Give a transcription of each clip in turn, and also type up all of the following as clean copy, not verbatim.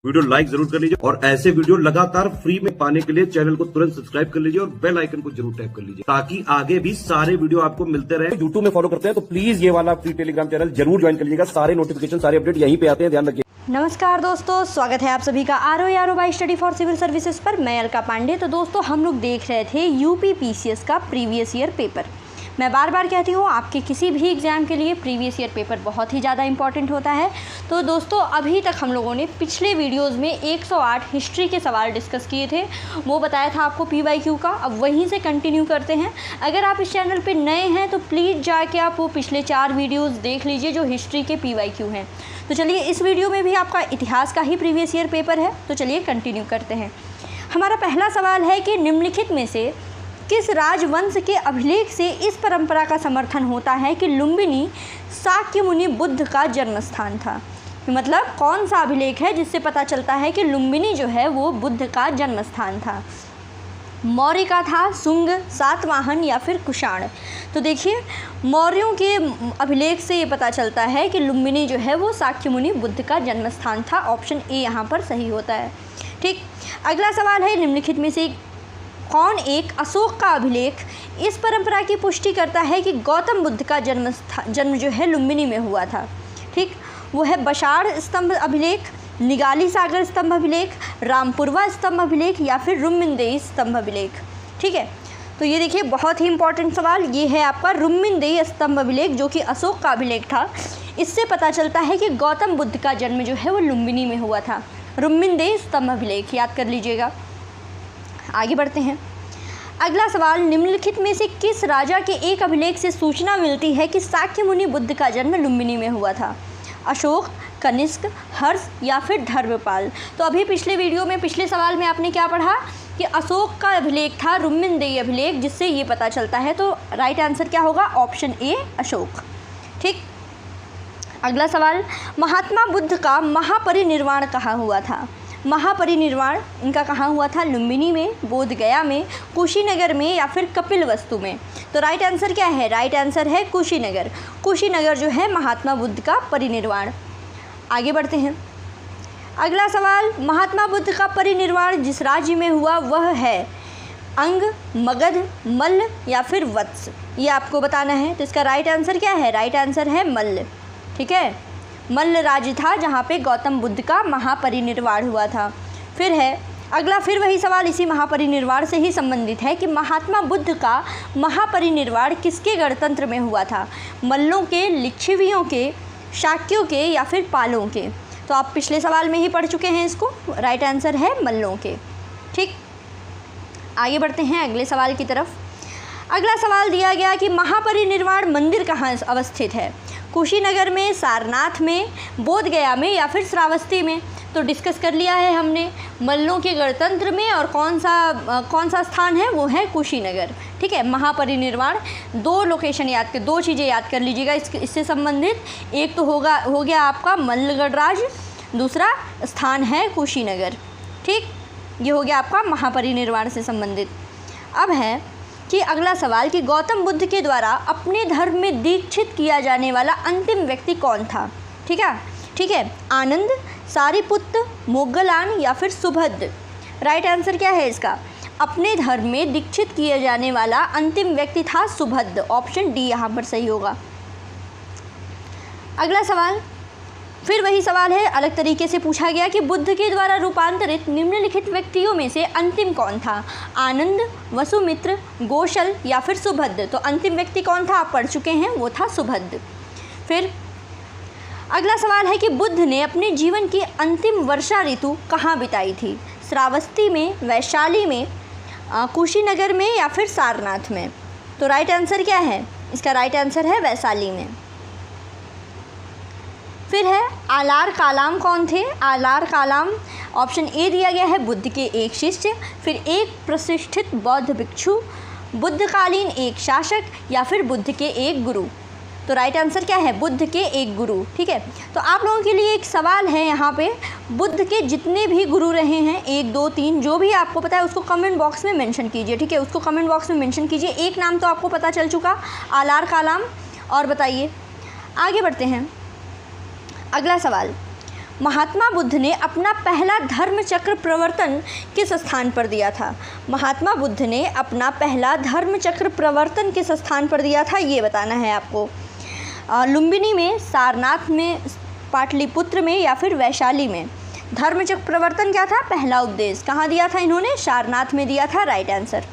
Video like जरूर कर लीजिए और ऐसे वीडियो लगातार फ्री में पाने के लिए चैनल को तुरंत सब्सक्राइब कर लीजिए और बेल आइकन को जरूर टैप कर लीजिए ताकि आगे भी सारे वीडियो आपको मिलते रहे। यूट्यूब में फॉलो करते हैं तो प्लीज ये वाला फ्री टेलीग्राम चैनल जरूर ज्वाइन कर लीजिएगा। सारे नोटिफिकेशन सारे अपडेट यहीं पे आते हैं, ध्यान रखिए। नमस्कार दोस्तों, स्वागत है आप सभी का आरो by study for civil services पर। मैं अलका पांडे। तो दोस्तों, हम लोग देख रहे थे यूपी पीसीएस का प्रीवियस ईयर पेपर। मैं बार बार कहती हूँ, आपके किसी भी एग्ज़ाम के लिए प्रीवियस ईयर पेपर बहुत ही ज़्यादा इंपॉर्टेंट होता है। तो दोस्तों, अभी तक हम लोगों ने पिछले वीडियोस में 108 हिस्ट्री के सवाल डिस्कस किए थे, वो बताया था आपको पीवाईक्यू का। अब वहीं से कंटिन्यू करते हैं। अगर आप इस चैनल पे नए हैं तो प्लीज़ जाके आप वो पिछले 4 वीडियोज़ देख लीजिए जो हिस्ट्री के पीवाईक्यू हैं। तो चलिए, इस वीडियो में भी आपका इतिहास का ही प्रीवियस ईयर पेपर है। तो चलिए कंटिन्यू करते हैं। हमारा पहला सवाल है कि निम्नलिखित में से किस राजवंश के अभिलेख से इस परंपरा का समर्थन होता है कि लुम्बिनी शाक्य मुनि बुद्ध का जन्म स्थान था। मतलब कौन सा अभिलेख है जिससे पता चलता है कि लुम्बिनी जो है वो बुद्ध का जन्म स्थान था। मौर्य का था, शुंग, सातवाहन या फिर कुषाण। तो देखिए, मौर्यों के अभिलेख से ये पता चलता है कि लुम्बिनी जो है वो शाक्य मुनि बुद्ध का जन्म स्थान था। ऑप्शन ए यहाँ पर सही होता है। ठीक, अगला सवाल है, निम्नलिखित में से कौन एक अशोक का अभिलेख इस परंपरा की पुष्टि करता है कि गौतम बुद्ध का जन्म जो है लुम्बिनी में हुआ था। ठीक, वो है बशाड़ स्तंभ अभिलेख, निगाली सागर स्तंभ अभिलेख, रामपुरवा स्तंभ अभिलेख या फिर रुम्मिनदेही स्तंभ अभिलेख। ठीक है, तो ये देखिए बहुत ही इंपॉर्टेंट सवाल ये है आपका, रुम्मिनदेही स्तंभ अभिलेख जो कि अशोक का अभिलेख था। इससे पता चलता है कि गौतम बुद्ध का जन्म जो है वो लुम्बिनी में हुआ था। रुम्मिनदेही स्तंभ अभिलेख याद कर लीजिएगा। आगे बढ़ते हैं। अगला सवाल, निम्नलिखित में से किस राजा के एक अभिलेख से सूचना मिलती है कि शाक्य मुनि बुद्ध का जन्म लुम्बिनी में हुआ था। अशोक, कनिष्क, हर्ष या फिर धर्मपाल। तो अभी पिछले वीडियो में, पिछले सवाल में आपने क्या पढ़ा कि अशोक का अभिलेख था, रुम्मिनदेही अभिलेख, जिससे ये पता चलता है। तो राइट आंसर क्या होगा? Option A Ashok. ठीक, अगला सवाल, महात्मा बुद्ध का महापरिनिर्वाण कहाँ हुआ था। महापरिनिर्वाण इनका कहाँ हुआ था? लुम्बिनी में, बोधगया में, कुशीनगर में या फिर कपिलवस्तु में। तो राइट आंसर क्या है? राइट आंसर है कुशीनगर। कुशीनगर जो है महात्मा बुद्ध का परिनिर्वाण। आगे बढ़ते हैं। अगला सवाल, महात्मा बुद्ध का परिनिर्वाण जिस राज्य में हुआ वह है अंग, मगध, मल्ल या फिर वत्स। ये आपको बताना है। तो इसका राइट आंसर क्या है? राइट आंसर है मल्ल। ठीक है, मल्ल राज्य था जहाँ पे गौतम बुद्ध का महापरिनिर्वाण हुआ था। फिर है अगला, फिर वही सवाल इसी महापरिनिर्वाण से ही संबंधित है कि महात्मा बुद्ध का महापरिनिर्वाण किसके गणतंत्र में हुआ था। मल्लों के, लिच्छवियों के, शाक्यों के या फिर पालों के। तो आप पिछले सवाल में ही पढ़ चुके हैं इसको। राइट आंसर है मल्लों के। ठीक, आगे बढ़ते हैं अगले सवाल की तरफ। अगला सवाल दिया गया कि महापरिनिर्वाण मंदिर कहाँ अवस्थित है। कुशीनगर में, सारनाथ में, बोधगया में या फिर श्रावस्ती में। तो डिस्कस कर लिया है हमने, मल्लों के गणतंत्र में, और कौन सा स्थान है वो है कुशीनगर। ठीक है, महापरिनिर्वाण, 2 लोकेशन याद कर, 2 चीज़ें याद कर लीजिएगा इससे संबंधित। एक तो हो गया आपका मल्ल गणराज, दूसरा स्थान है कुशीनगर। ठीक, ये हो गया आपका महापरिनिर्वाण से संबंधित। अब है कि अगला सवाल कि गौतम बुद्ध के द्वारा अपने धर्म में दीक्षित किया जाने वाला अंतिम व्यक्ति कौन था। ठीक है, आनंद, सारिपुत्र, मोग्गलान या फिर सुभद्र। राइट आंसर क्या है इसका? अपने धर्म में दीक्षित किया जाने वाला अंतिम व्यक्ति था सुभद्र। ऑप्शन डी यहाँ पर सही होगा। अगला सवाल, फिर वही सवाल है, अलग तरीके से पूछा गया कि बुद्ध के द्वारा रूपांतरित निम्नलिखित व्यक्तियों में से अंतिम कौन था। आनंद, वसुमित्र, गोशल या फिर सुभद्र। तो अंतिम व्यक्ति कौन था आप पढ़ चुके हैं, वो था सुभद्र। फिर अगला सवाल है कि बुद्ध ने अपने जीवन की अंतिम वर्षा ऋतु कहाँ बिताई थी। श्रावस्ती में, वैशाली में, कुशीनगर में या फिर सारनाथ में। तो राइट आंसर क्या है इसका? राइट आंसर है वैशाली में। फिर है आलार कालाम कौन थे। आलार कालाम ऑप्शन ए दिया गया है, बुद्ध के एक शिष्य, फिर एक प्रतिष्ठित बौद्ध भिक्षु, बुद्धकालीन एक शासक या फिर बुद्ध के एक गुरु। तो राइट आंसर क्या है? बुद्ध के एक गुरु। ठीक है, तो आप लोगों के लिए एक सवाल है यहाँ पे, बुद्ध के जितने भी गुरु रहे हैं, 1, 2, 3, जो भी आपको पता है उसको कमेंट बॉक्स में मेंशन कीजिए। ठीक है, उसको कमेंट बॉक्स में मेंशन कीजिए। एक नाम तो आपको पता चल चुका, आलार कालाम। और बताइए, आगे बढ़ते हैं। अगला सवाल, महात्मा बुद्ध ने अपना पहला धर्म चक्र प्रवर्तन किस स्थान पर दिया था? महात्मा बुद्ध ने अपना पहला धर्म चक्र प्रवर्तन किस स्थान पर दिया था, ये बताना है आपको। लुम्बिनी में, सारनाथ में, पाटलिपुत्र में या फिर वैशाली में। धर्मचक्र प्रवर्तन क्या था? पहला उपदेश कहाँ दिया था इन्होंने? सारनाथ में दिया था, राइट आंसर।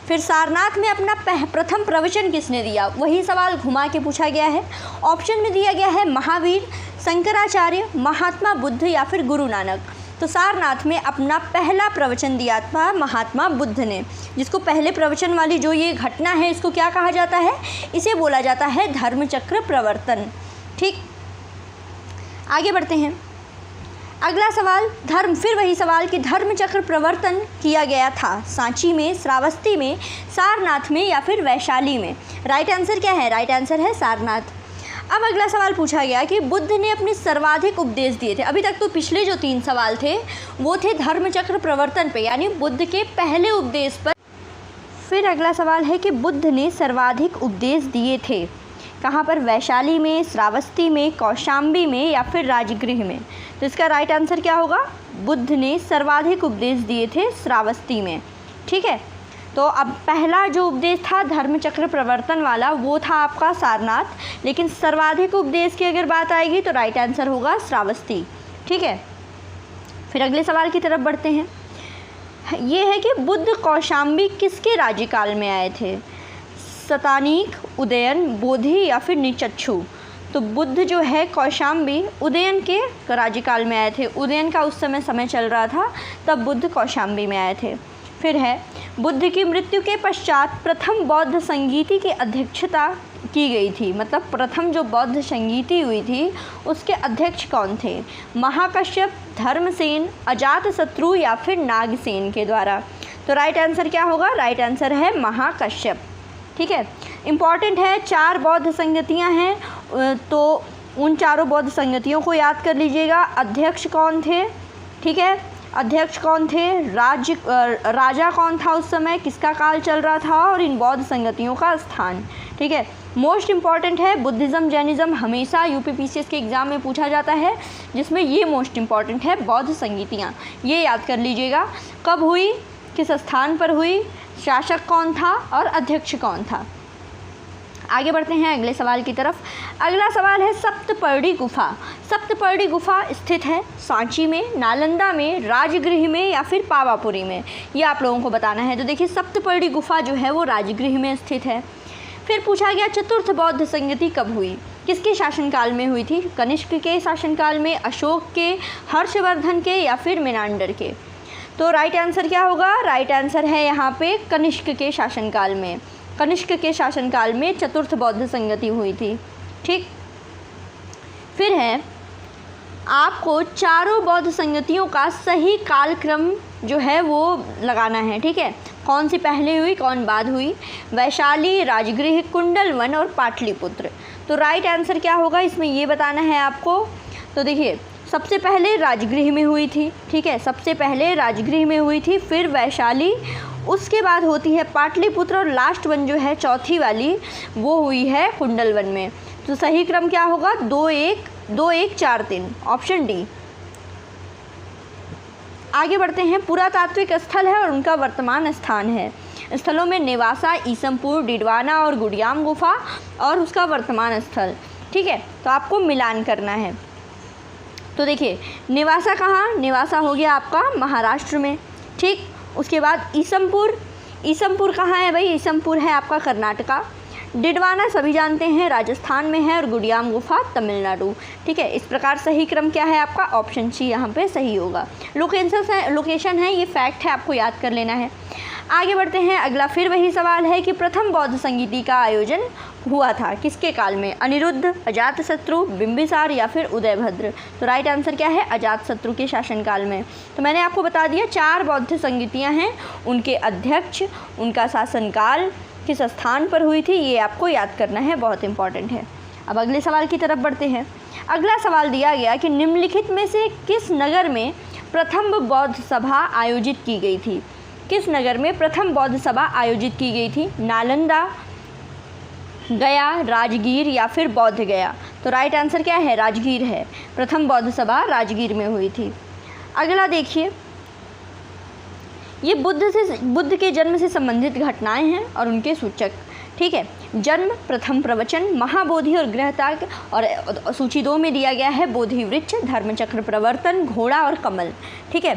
फिर सारनाथ में अपना प्रथम प्रवचन किसने दिया? वही सवाल घुमा के पूछा गया है। ऑप्शन में दिया गया है महावीर, शंकराचार्य, महात्मा बुद्ध या फिर गुरु नानक। तो सारनाथ में अपना पहला प्रवचन दिया था महात्मा बुद्ध ने, जिसको पहले प्रवचन वाली जो ये घटना है इसको क्या कहा जाता है? इसे बोला जाता है धर्मचक्र प्रवर्तन। ठीक, आगे बढ़ते हैं। अगला सवाल, फिर वही सवाल कि धर्मचक्र प्रवर्तन किया गया था सांची में, श्रावस्ती में, सारनाथ में या फिर वैशाली में। राइट आंसर क्या है? राइट आंसर है सारनाथ। अब अगला सवाल पूछा गया कि बुद्ध ने अपने सर्वाधिक उपदेश दिए थे। अभी तक तो पिछले जो 3 सवाल थे वो थे धर्मचक्र प्रवर्तन पे, यानी बुद्ध के पहले उपदेश पर। फिर अगला सवाल है कि बुद्ध ने सर्वाधिक उपदेश दिए थे कहाँ पर? वैशाली में, श्रावस्ती में, कौशाम्बी में या फिर राजगृह में। तो इसका राइट आंसर क्या होगा? बुद्ध ने सर्वाधिक उपदेश दिए थे श्रावस्ती में। ठीक है, तो अब पहला जो उपदेश था धर्मचक्र प्रवर्तन वाला वो था आपका सारनाथ, लेकिन सर्वाधिक उपदेश की अगर बात आएगी तो राइट आंसर होगा श्रावस्ती। ठीक है, फिर अगले सवाल की तरफ बढ़ते हैं। ये है कि बुद्ध कौशाम्बी किसके राज्यकाल में आए थे? शतानीक, उदयन, बोधि या फिर निचक्षु। तो बुद्ध जो है कौशाम्बी उदयन के राज्यकाल में आए थे। उदयन का उस समय चल रहा था, तब बुद्ध कौशाम्बी में आए थे। फिर है, बुद्ध की मृत्यु के पश्चात प्रथम बौद्ध संगीति की अध्यक्षता की गई थी। मतलब प्रथम जो बौद्ध संगीति हुई थी उसके अध्यक्ष कौन थे? महाकश्यप, धर्मसेन, अजातशत्रु या फिर नागसेन के द्वारा। तो राइट आंसर क्या होगा? राइट आंसर है महाकश्यप। ठीक है, इम्पॉर्टेंट है, 4 बौद्ध संगतियाँ हैं, तो उन चारों बौद्ध संगतियों को याद कर लीजिएगा। अध्यक्ष कौन थे? ठीक है, अध्यक्ष कौन थे? राजा कौन था उस समय, किसका काल चल रहा था, और इन बौद्ध संगतियों का स्थान। ठीक है, मोस्ट इम्पॉर्टेंट है। बुद्धिज़्म, जैनिज़्म हमेशा यूपीपीसीएस के एग्ज़ाम में पूछा जाता है, जिसमें ये मोस्ट इम्पॉर्टेंट है, बौद्ध संगतियाँ। ये याद कर लीजिएगा, कब हुई, किस स्थान पर हुई, शासक कौन था और अध्यक्ष कौन था। आगे बढ़ते हैं अगले सवाल की तरफ। अगला सवाल है सप्तपर्णी गुफा। सप्तपर्णी गुफा स्थित है सांची में, नालंदा में, राजगृह में या फिर पावापुरी में। ये आप लोगों को बताना है। तो देखिए सप्तपर्णी गुफा जो है वो राजगृह में स्थित है। फिर पूछा गया चतुर्थ बौद्ध संगति कब हुई, किसके शासनकाल में हुई थी? कनिष्क के शासनकाल में, अशोक के, हर्षवर्धन के या फिर मेनांडर के। तो राइट आंसर क्या होगा? राइट आंसर है यहाँ पे कनिष्क के शासनकाल में। कनिष्क के शासनकाल में चतुर्थ बौद्ध संगति हुई थी। ठीक, फिर है आपको चारों बौद्ध संगतियों का सही कालक्रम जो है वो लगाना है। ठीक है, कौन सी पहले हुई, कौन बाद हुई? वैशाली, राजगृह, कुंडलवन और पाटलिपुत्र। तो राइट आंसर क्या होगा इसमें ये बताना है आपको। तो देखिए सबसे पहले राजगृह में हुई थी। ठीक है, सबसे पहले राजगृह में हुई थी, फिर वैशाली, उसके बाद होती है पाटलिपुत्र और लास्ट वन जो है चौथी वाली वो हुई है कुंडलवन में। तो सही क्रम क्या होगा? 2-1-4-3, ऑप्शन डी। आगे बढ़ते हैं। पुरातात्विक स्थल है और उनका वर्तमान स्थान है। स्थलों में नेवासा, ईसमपुर, डिडवाना और गुडियाम गुफा और उसका वर्तमान स्थल। ठीक है, तो आपको मिलान करना है। तो देखिए नेवासा कहाँ? नेवासा हो गया आपका महाराष्ट्र में। ठीक, उसके बाद ईसमपुर कहाँ है भाई? ईसमपुर है आपका कर्नाटका। डिडवाना सभी जानते हैं राजस्थान में है और गुडियाम गुफा तमिलनाडु। ठीक है, इस प्रकार सही क्रम क्या है आपका? ऑप्शन सी यहाँ पे सही होगा। लोकेशन है, ये फैक्ट है, आपको याद कर लेना है। आगे बढ़ते हैं। अगला फिर वही सवाल है कि प्रथम बौद्ध संगीति का आयोजन हुआ था किसके काल में? अनिरुद्ध, अजातशत्रु, बिंबिसार या फिर उदयभद्र। तो राइट आंसर क्या है? अजातशत्रु के शासनकाल में। तो मैंने आपको बता दिया 4 बौद्ध संगीतियाँ हैं, उनके अध्यक्ष, उनका शासनकाल, किस स्थान पर हुई थी, ये आपको याद करना है, बहुत इंपॉर्टेंट है। अब अगले सवाल की तरफ बढ़ते हैं। अगला सवाल दिया गया कि निम्नलिखित में से किस नगर में प्रथम बौद्ध सभा आयोजित की गई थी? किस नगर में प्रथम बौद्ध सभा आयोजित की गई थी? नालंदा, गया, राजगीर या फिर बोध गया? तो राइट आंसर क्या है? राजगीर है। प्रथम बौद्ध सभा राजगीर में हुई थी। अगला देखिए, ये बुद्ध के जन्म से संबंधित घटनाएं हैं और उनके सूचक। ठीक है, जन्म, प्रथम प्रवचन, महाबोधि और गृहत्याग, और सूची 2 में दिया गया है बोधि वृक्ष, धर्मचक्र प्रवर्तन, घोड़ा और कमल। ठीक है,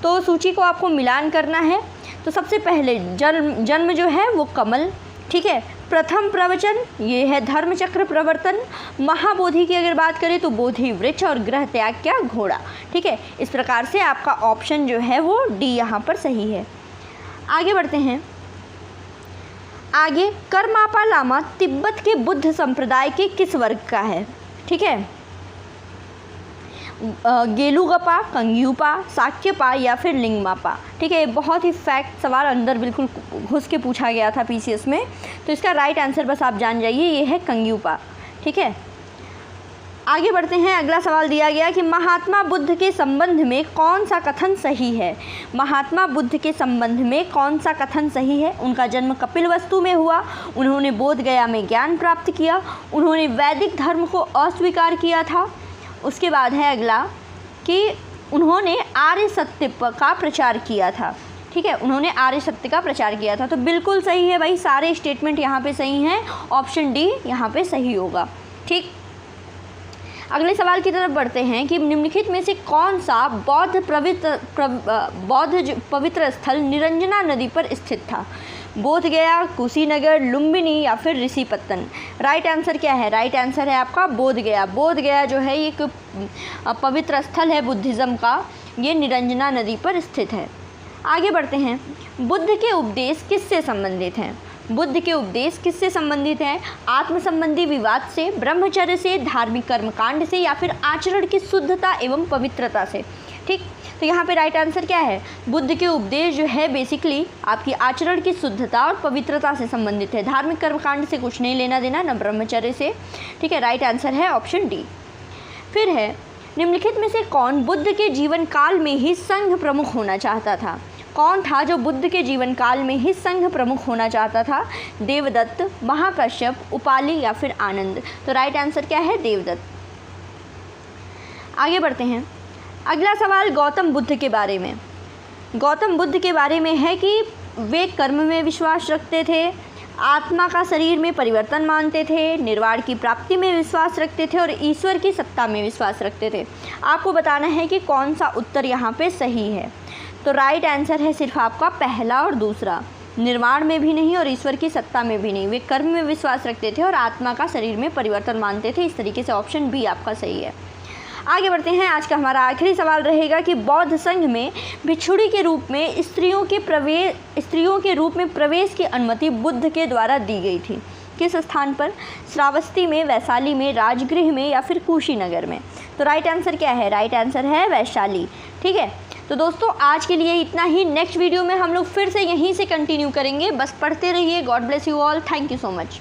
तो सूची को आपको मिलान करना है। तो सबसे पहले जन्म जो है वो कमल। ठीक है, प्रथम प्रवचन ये है धर्मचक्र प्रवर्तन, महाबोधि की अगर बात करें तो बोधि वृक्ष, और गृह त्याग क्या? घोड़ा। ठीक है, इस प्रकार से आपका ऑप्शन जो है वो डी यहाँ पर सही है। आगे बढ़ते हैं। आगे, करमापा लामा तिब्बत के बुद्ध संप्रदाय के किस वर्ग का है? ठीक है, गेलुगपा, कंग्यूपा, साक्यपा या फिर लिंगमापा? ठीक है, बहुत ही फैक्ट सवाल अंदर बिल्कुल घुस के पूछा गया था पीसीएस में, तो इसका राइट आंसर बस आप जान जाइए, ये है कंग्यूपा। ठीक है, आगे बढ़ते हैं। अगला सवाल दिया गया कि महात्मा बुद्ध के संबंध में कौन सा कथन सही है? महात्मा बुद्ध के संबंध में कौन सा कथन सही है? उनका जन्म कपिलवस्तु में हुआ, उन्होंने बोध गया में ज्ञान प्राप्त किया, उन्होंने वैदिक धर्म को अस्वीकार किया था। उसके बाद है अगला कि उन्होंने आर्य सत्य का प्रचार किया था। ठीक है, उन्होंने आर्य सत्य का प्रचार किया था। तो बिल्कुल सही है भाई, सारे स्टेटमेंट यहाँ पे सही हैं, ऑप्शन डी यहाँ पे सही होगा। ठीक, अगले सवाल की तरफ बढ़ते हैं कि निम्नलिखित में से कौन सा बौद्ध पवित्र स्थल निरंजना नदी पर स्थित था? बोध गया, कुशीनगर, लुम्बिनी या फिर ऋषिपत्तन? राइट आंसर क्या है? राइट आंसर है आपका बोध गया। बोध गया जो है ये एक पवित्र स्थल है बुद्धिज़्म का, ये निरंजना नदी पर स्थित है। आगे बढ़ते हैं। बुद्ध के उपदेश किससे संबंधित हैं? बुद्ध के उपदेश किससे संबंधित हैं? आत्म संबंधी विवाद से, ब्रह्मचर्य से, धार्मिक कर्मकांड से या फिर आचरण की शुद्धता एवं पवित्रता से? ठीक, तो यहाँ पे राइट आंसर क्या है? बुद्ध के उपदेश जो है बेसिकली आपकी आचरण की शुद्धता और पवित्रता से संबंधित है। धार्मिक कर्मकांड से कुछ नहीं लेना देना, न ब्रह्मचर्य से। ठीक है, राइट आंसर है ऑप्शन डी। फिर है, निम्नलिखित में से कौन बुद्ध के जीवन काल में ही संघ प्रमुख होना चाहता था? कौन था जो बुद्ध के जीवन काल में ही संघ प्रमुख होना चाहता था? देवदत्त, महाकश्यप, उपाली या फिर आनंद? तो राइट आंसर क्या है? देवदत्त। आगे बढ़ते हैं। अगला सवाल गौतम बुद्ध के बारे में। गौतम बुद्ध के बारे में है कि वे कर्म में विश्वास रखते थे, आत्मा का शरीर में परिवर्तन मानते थे, निर्वाण की प्राप्ति में विश्वास रखते थे और ईश्वर की सत्ता में विश्वास रखते थे। आपको बताना है कि कौन सा उत्तर यहाँ पे सही है। तो राइट आंसर है सिर्फ आपका पहला और दूसरा, निर्वाण में भी नहीं और ईश्वर की सत्ता में भी नहीं। वे कर्म में विश्वास रखते थे और आत्मा का शरीर में परिवर्तन मानते थे। इस तरीके से ऑप्शन बी आपका सही है। आगे बढ़ते हैं। आज का हमारा आखिरी सवाल रहेगा कि बौद्ध संघ में भिक्षुणी के रूप में स्त्रियों के रूप में प्रवेश की अनुमति बुद्ध के द्वारा दी गई थी? किस स्थान पर? श्रावस्ती में, वैशाली में, राजगृह में या फिर कुशीनगर में? तो राइट आंसर क्या है? राइट आंसर है वैशाली। ठीक है, तो दोस्तों आज के लिए इतना ही। नेक्स्ट वीडियो में हम लोग फिर से यहीं से कंटिन्यू करेंगे। बस पढ़ते रहिए। God bless you all. Thank you so much.